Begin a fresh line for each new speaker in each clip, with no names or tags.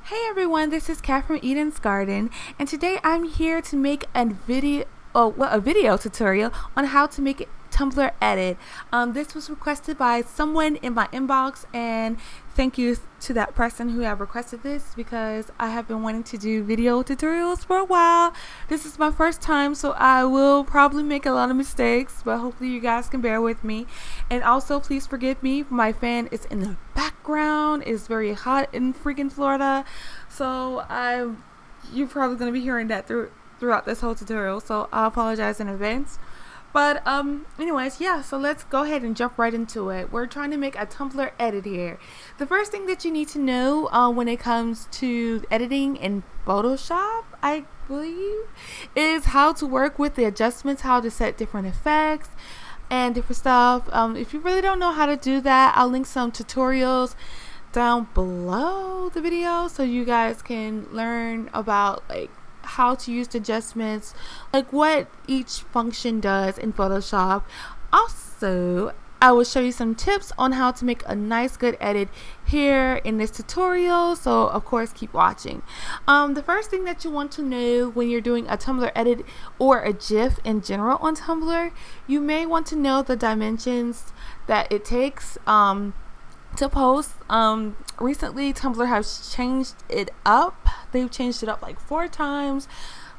Hey everyone, this is Kat from Eden's Garden, and today I'm here to make a video tutorial on how to make a Tumblr edit. This was requested by someone in my inbox, and thank you to that person who have requested this because I have been wanting to do video tutorials for a while. This is my first time, so I will probably make a lot of mistakes, but hopefully you guys can bear with me. And also, please forgive me, my fan is in the background. It's very hot in freaking Florida, so you're probably going to be hearing that throughout this whole tutorial, so I apologize in advance. But anyways, yeah, so let's go ahead and jump right into it. We're trying to make a Tumblr edit here. The first thing that you need to know when it comes to editing in Photoshop, I believe, is how to work with the adjustments, how to set different effects and different stuff. If you really don't know how to do that, I'll link some tutorials down below the video so you guys can learn about how to use the adjustments, like what each function does in Photoshop. Also, I will show you some tips on how to make a nice good edit here in this tutorial, so of course keep watching. The first thing that you want to know when you're doing a Tumblr edit or a GIF in general on Tumblr, you may want to know the dimensions that it takes to post. Recently Tumblr has changed it up. They've changed it up like 4 times,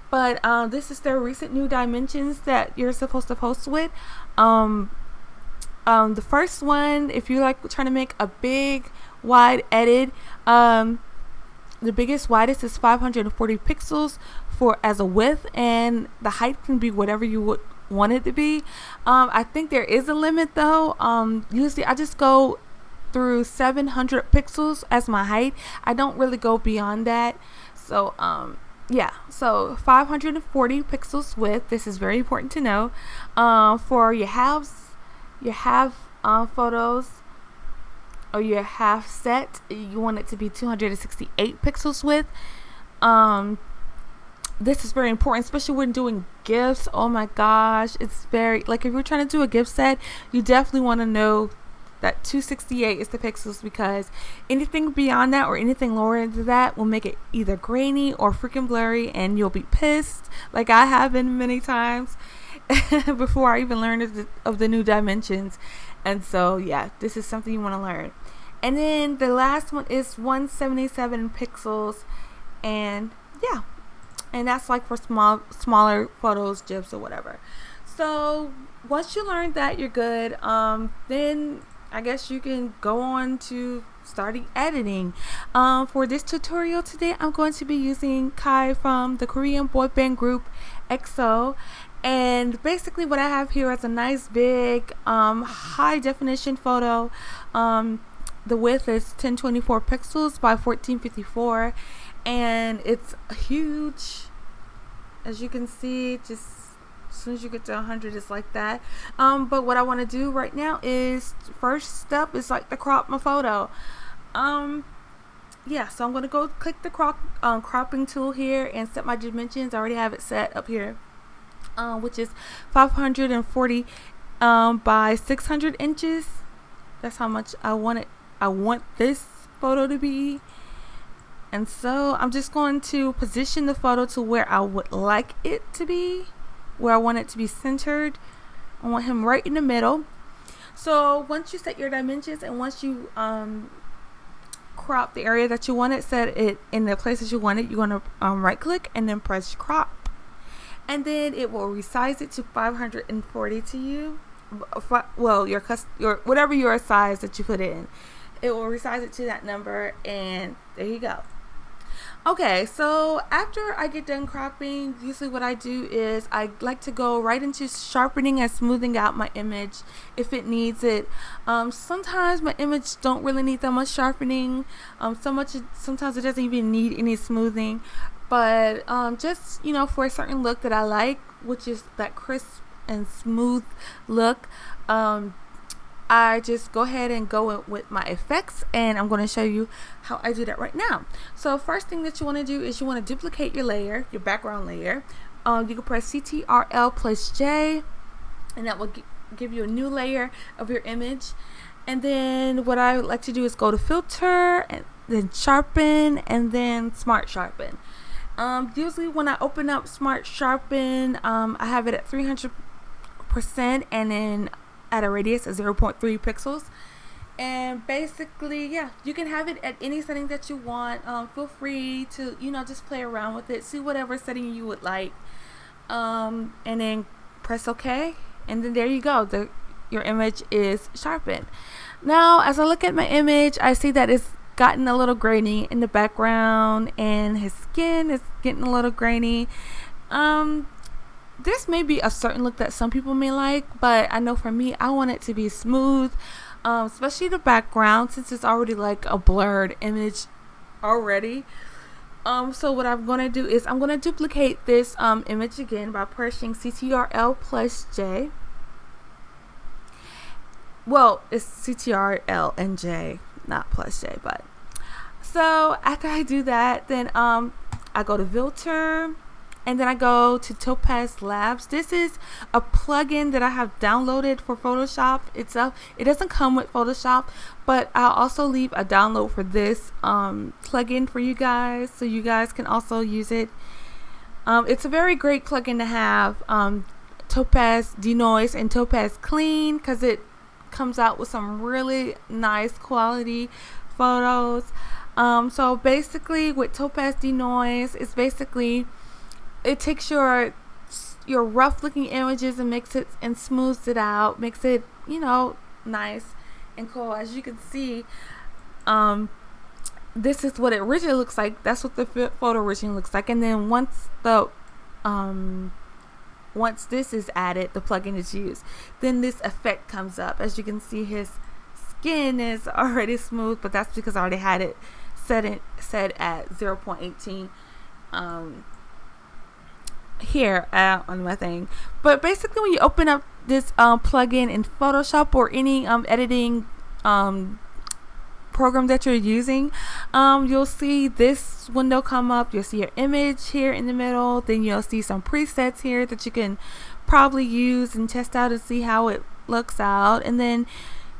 but this is their recent new dimensions that you're supposed to post with. The first one, if you're trying to make a big wide edit, the widest is 540 pixels as a width, and the height can be whatever you would want it to be. I think there is a limit though. Usually I just go through 700 pixels as my height. I don't really go beyond that. So yeah, so 540 pixels width. This is very important to know. For your halves, photos, or your half set, you want it to be 268 pixels width. This is very important, especially when doing GIFs. Oh my gosh, it's very, if you're trying to do a GIF set, you definitely want to know that 268 is the pixels, because anything beyond that or anything lower than that will make it either grainy or freaking blurry, and you'll be pissed, like I have been many times before I even learned of the new dimensions. And so yeah, this is something you want to learn. And then the last one is 177 pixels, and yeah, and that's like for smaller photos, GIFs, or whatever. So once you learn that, you're good. Then I guess you can go on to starting editing. For this tutorial today, I'm going to be using Kai from the Korean boy band group EXO. And basically what I have here is a nice big high definition photo. The width is 1024 pixels by 1454, and it's huge. As you can see, just as soon as you get to 100, it's like that. But what I want to do right now is, first step is to crop my photo. Yeah, so I'm going to go click the cropping tool here and set my dimensions. I already have it set up here, which is 540 by 600 inches. That's how much I want this photo to be. And so I'm just going to position the photo to where I would like it to be, where I want it to be centered. I want him right in the middle. So once you set your dimensions, and once you crop the area that you want it, set it in the places you want it, you're going to right click and then press crop, and then it will resize it to 540 to you. Well, your whatever your size that you put in, it will resize it to that number, and there you go. Okay, so after I get done cropping, usually what I do is I like to go right into sharpening and smoothing out my image if it needs it. Sometimes my image don't really need that much sharpening. Sometimes it doesn't even need any smoothing. But just, for a certain look that I like, which is that crisp and smooth look, I just go ahead and go with my effects, and I'm going to show you how I do that right now. So first thing that you want to do is you want to duplicate your layer, your background layer. You can press Ctrl plus J, and that will give you a new layer of your image. And then what I like to do is go to filter, and then Sharpen, and then Smart Sharpen. Usually when I open up Smart Sharpen, I have it at 300%, and then at a radius of 0.3 pixels. And basically, yeah, you can have it at any setting that you want. Feel free to, just play around with it, see whatever setting you would like, and then press OK, and then there you go. Your image is sharpened. Now, as I look at my image, I see that it's gotten a little grainy in the background, and his skin is getting a little grainy. This may be a certain look that some people may like, but I know for me, I want it to be smooth. Especially the background, since it's already like a blurred image already. So what I'm going to do is I'm going to duplicate this image again by pressing Ctrl plus J. Well, it's Ctrl and J, not plus J, but. So after I do that, then I go to Filter, and then I go to Topaz Labs. This is a plugin that I have downloaded for Photoshop itself. It doesn't come with Photoshop, but I'll also leave a download for this plugin for you guys, so you guys can also use it. It's a very great plugin to have. Topaz Denoise and Topaz Clean, because it comes out with some really nice quality photos. So basically with Topaz Denoise, it's basically, it takes your rough looking images and makes it and smooths it out, makes it, nice and cool. As you can see, this is what it originally looks like. That's what the photo originally looks like. And then once this is added, the plugin is used, then this effect comes up. As you can see, his skin is already smooth, but that's because I already had it set at 0.18 here on my thing. But basically, when you open up this plugin in Photoshop or any editing program that you're using, you'll see this window come up. You'll see your image here in the middle, then you'll see some presets here that you can probably use and test out and see how it looks out. And then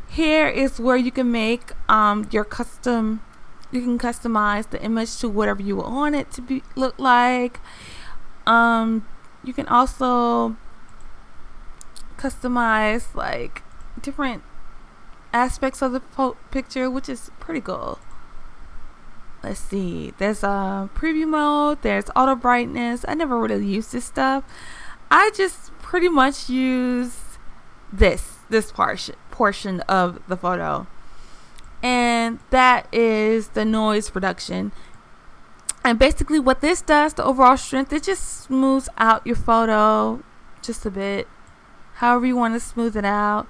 here is where you can make your custom, you can customize the image to whatever you want it to look like. You can also customize like different aspects of the picture, which is pretty cool. Let's see, there's a preview mode, there's auto brightness. I never really used this stuff. I just pretty much use this portion of the photo, and that is the noise reduction. And basically what this does, the overall strength, it just smooths out your photo just a bit, however you want to smooth it out.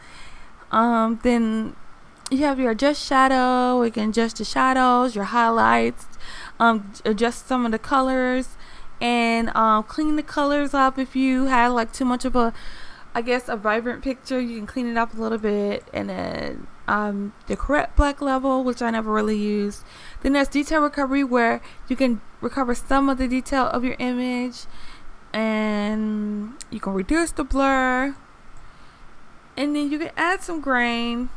Then you have your adjust shadow. You can adjust the shadows, your highlights, adjust some of the colors, and clean the colors up. If you had like too much of a vibrant picture, you can clean it up a little bit. And then the correct black level, which I never really used. Then there's detail recovery, where you can recover some of the detail of your image, and you can reduce the blur, and then you can add some grain.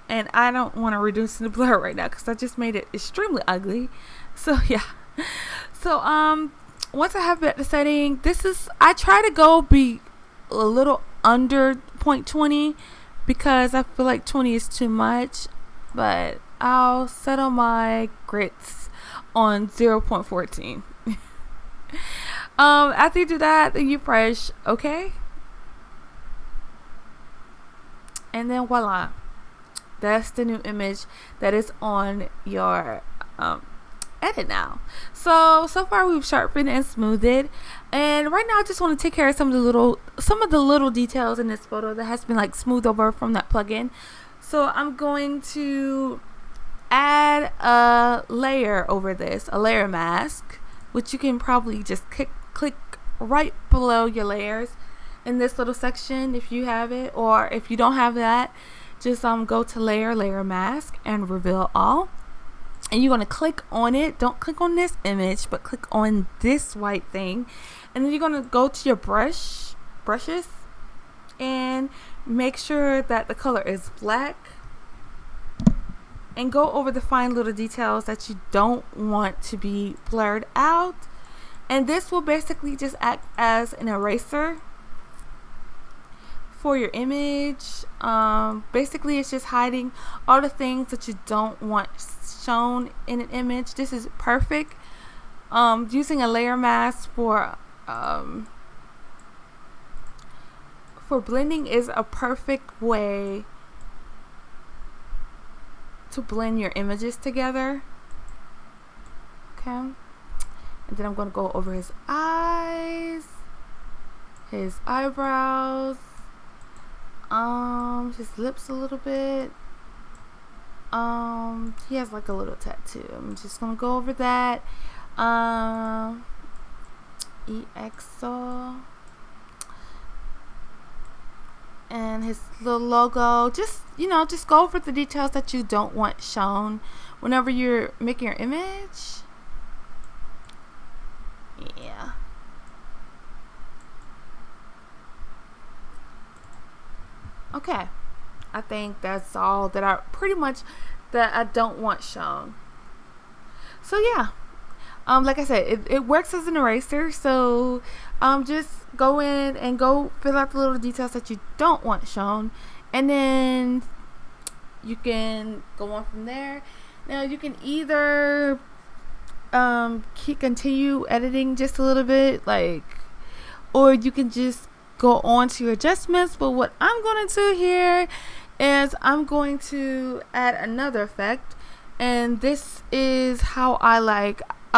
And I don't want to reduce the blur right now because I just made it extremely ugly. So yeah. So once I have the setting, I try to be a little under 0.20 because I feel like 20 is too much, but I'll settle my grits on 0.14. After you do that, then you press OK, and then voila, that's the new image that is on your edit now. So far we've sharpened and smoothed it, and right now I just want to take care of some of the little details in this photo that has been like smoothed over from that plugin. So I'm going to add a layer over this, a layer mask, which you can probably just click right below your layers in this little section if you have it, or if you don't have that, just go to layer mask and reveal all, and you're going to click on it. Don't click on this image, but click on this white thing, and then you're going to go to your brushes and make sure that the color is black. and go over the fine little details that you don't want to be blurred out. And this will basically just act as an eraser for your image. Basically it's just hiding all the things that you don't want shown in an image. This is perfect. Using a layer mask for blending is a perfect way to blend your images together. Okay, and then I'm going to go over his eyes, his eyebrows, his lips a little bit. He has like a little tattoo. I'm just gonna go over that. EXO and his little logo. Just, you know, just go over the details that you don't want shown whenever you're making your image. Yeah. Okay, I think that's all that I don't want shown. So yeah, like I said, it works as an eraser. So just go in and go fill out the little details that you don't want shown, and then you can go on from there. Now you can either continue editing just a little bit, or you can just go on to your adjustments. But what I'm going to do here is I'm going to add another effect, and this is how I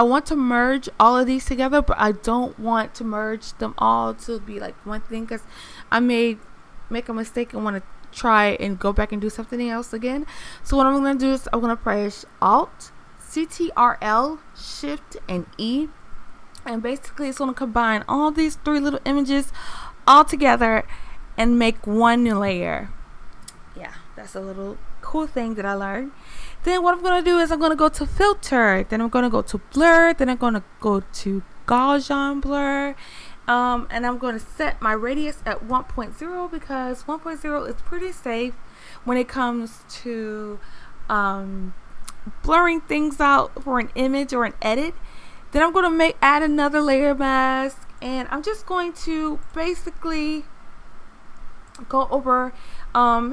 want to merge all of these together, but I don't want to merge them all to be like one thing, because I may make a mistake and want to try and go back and do something else again. So what I'm going to do is I'm going to press Alt, Ctrl, Shift, and E, and basically it's going to combine all these three little images all together and make one layer. Yeah, that's a little cool thing that I learned. Then what I'm going to do is I'm going to go to filter, then I'm going to go to blur, then I'm going to go to Gaussian blur, and I'm going to set my radius at 1.0 because 1.0 is pretty safe when it comes to blurring things out for an image or an edit. Then I'm going to add another layer mask, and I'm just going to basically go over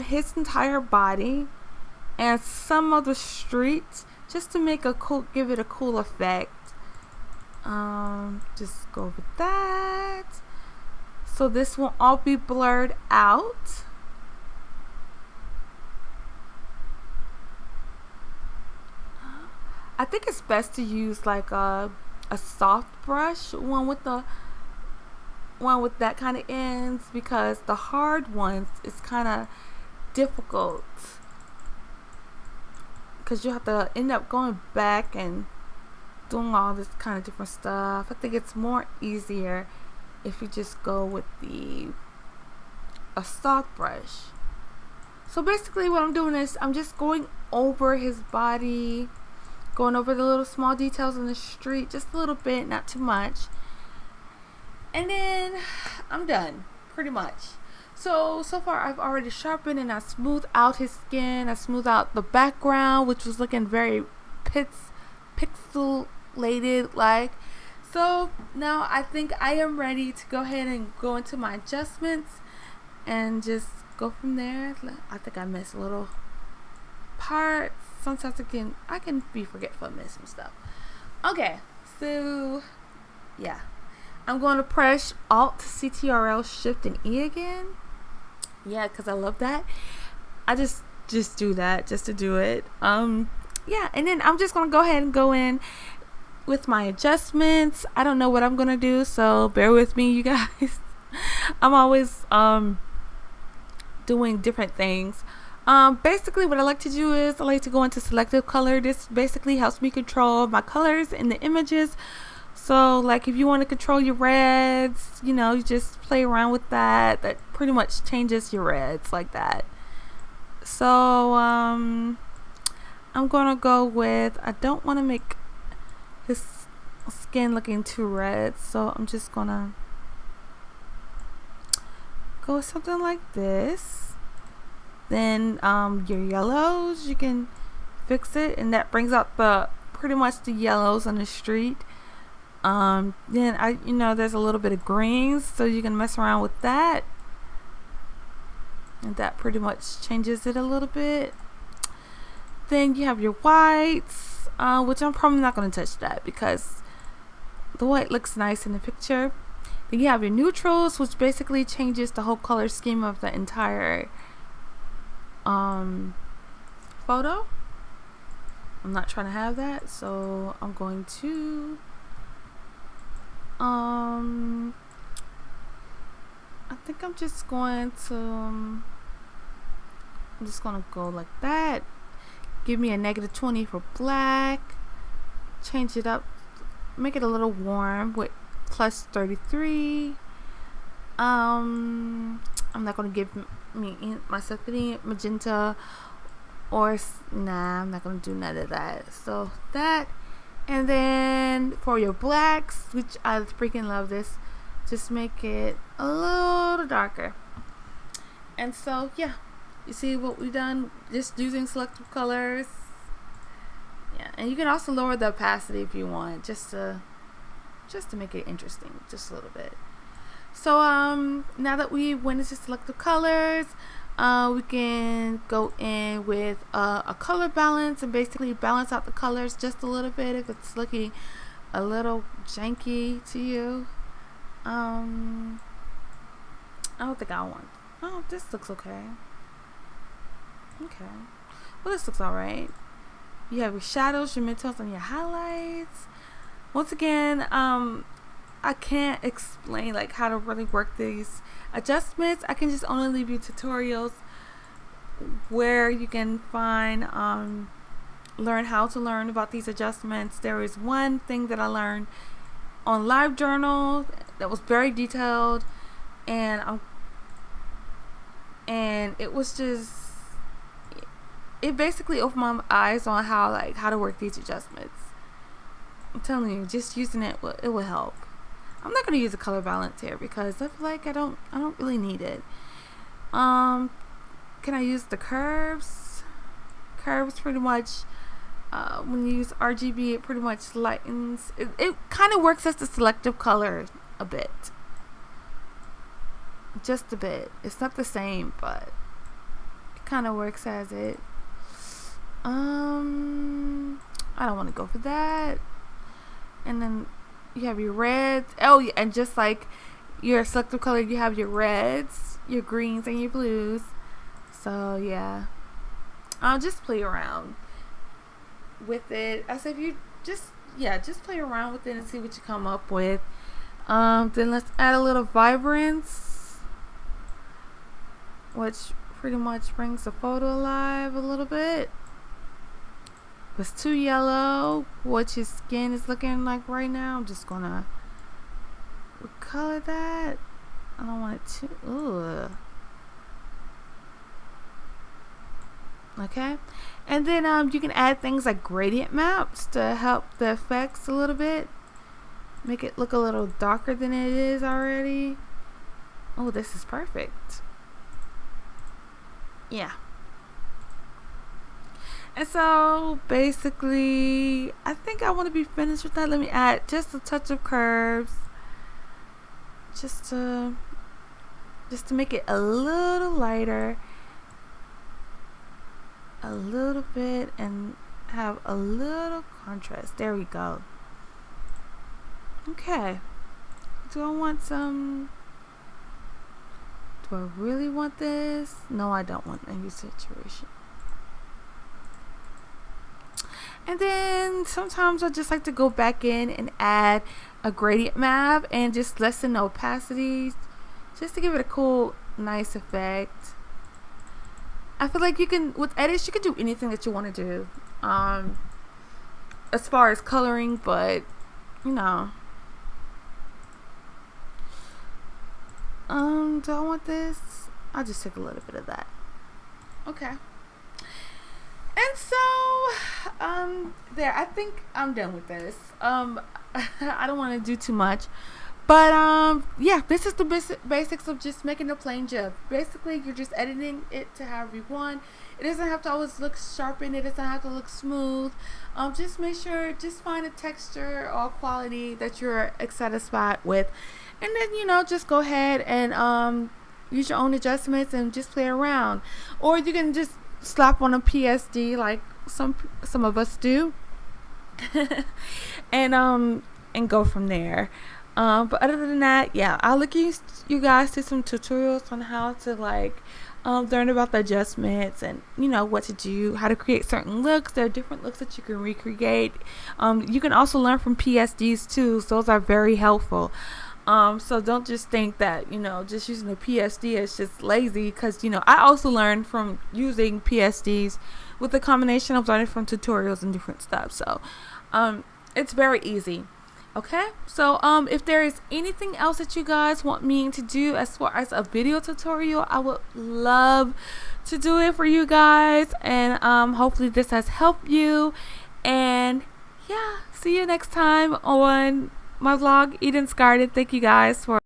his entire body and some of the streets just to make give it a cool effect. Just go over that, so this won't all be blurred out. I think it's best to use like a soft brush, one with that kind of ends, because the hard ones is kind of difficult, because you have to end up going back and doing all this kind of different stuff. I think it's more easier if you just go with a soft brush. So basically what I'm doing is I'm just going over his body, going over the little small details in the street, just a little bit, not too much. And then I'm done, pretty much. So far I've already sharpened and I smoothed out his skin. I smoothed out the background, which was looking very pixelated like. So now I think I am ready to go ahead and go into my adjustments and just go from there. I think I missed a little part. Sometimes I can be forgetful and miss some stuff. Okay, so yeah, I'm going to press Alt, Ctrl, Shift, and E again. Yeah, because I love that. I just do that just to do it. Yeah, and then I'm just going to go ahead and go in with my adjustments. I don't know what I'm going to do, so bear with me, you guys. I'm always doing different things. Basically what I like to do is I like to go into selective color. This basically helps me control my colors in the images. So like if you want to control your reds, you know, you just play around with that. That pretty much changes your reds like that. So I'm gonna go with, I don't want to make his skin looking too red, so I'm just gonna go with something like this. Then your yellows, you can fix it, and that brings out the pretty much the yellows on the street. Then there's a little bit of greens, so you can mess around with that, and that pretty much changes it a little bit. Then you have your whites, which I'm probably not going to touch that because the white looks nice in the picture. Then you have your neutrals, which basically changes the whole color scheme of the entire photo. I'm not trying to have that, so I'm going to I think I'm just going to go like that. Give me a -20 for black. Change it up, make it a little warm with +33. I'm not going to give myself any magenta or I'm not going to do none of that. So that, and then for your blacks, which I freaking love this, just make it a little darker. And so yeah, you see what we've done, just using selective colors. Yeah, and you can also lower the opacity if you want, just to make it interesting, just a little bit. So now that we went into selective colors, we can go in with a color balance and basically balance out the colors just a little bit if it's looking a little janky to you. I don't think I want. Oh, this looks okay. Okay, well, this looks alright. You have your shadows, your midtones, and your highlights. Once again, I can't explain like how to really work these adjustments. I can just only leave you tutorials where you can find learn how to learn about these adjustments. There is one thing that I learned on LiveJournal that was very detailed, and it was just, it basically opened my eyes on how to work these adjustments. I'm telling you, just using it will help. I'm not going to use a color balance here because I feel like I don't really need it. Can I use the curves? Curves pretty much, when you use RGB, it pretty much lightens. It kind of works as the selective color a bit. Just a bit. It's not the same, but it kind of works as it. I don't want to go for that. And then you have your reds. Oh yeah, and just like your selective color, you have your reds, your greens, and your blues. So yeah, I'll just play around with it. I said, if you just play around with it and see what you come up with. Then let's add a little vibrance, which pretty much brings the photo alive a little bit. If it's too yellow, what your skin is looking like right now, I'm just gonna recolor that. I don't want it to. Ugh. Okay, and then you can add things like gradient maps to help the effects a little bit, make it look a little darker than it is already. Oh, this is perfect. Yeah. And so basically, I think I want to be finished with that. Let me add just a touch of curves, just to make it a little lighter, a little bit, and have a little contrast. There we go. Okay. Do I really want this? No, I don't want any saturation. And then sometimes I just like to go back in and add a gradient map and just lessen the opacity, just to give it a cool, nice effect. I feel like you can, with edits, you can do anything that you want to do, as far as coloring, but you know. Do I want this? I'll just take a little bit of that. Okay. And so, there, I think I'm done with this. I don't want to do too much, but yeah, this is the basics of just making a plain GIF. Basically, you're just editing it to however you want. It doesn't have to always look sharpened. It doesn't have to look smooth. Just make sure, just find a texture or quality that you're satisfied with, and then just go ahead and use your own adjustments and just play around. Or you can just slap on a PSD like some of us do, and go from there. But other than that, yeah, I'll look you guys to some tutorials on how to learn about the adjustments and what to do, how to create certain looks. There are different looks that you can recreate. You can also learn from PSDs too, so those are very helpful. So don't just think that just using a PSD is just lazy, because I also learned from using PSDs with a combination of learning from tutorials and different stuff. So it's very easy. Okay, so if there is anything else that you guys want me to do as far as a video tutorial, I would love to do it for you guys, and hopefully this has helped you. And yeah, see you next time on my vlog, Eden's Garden. Thank you guys for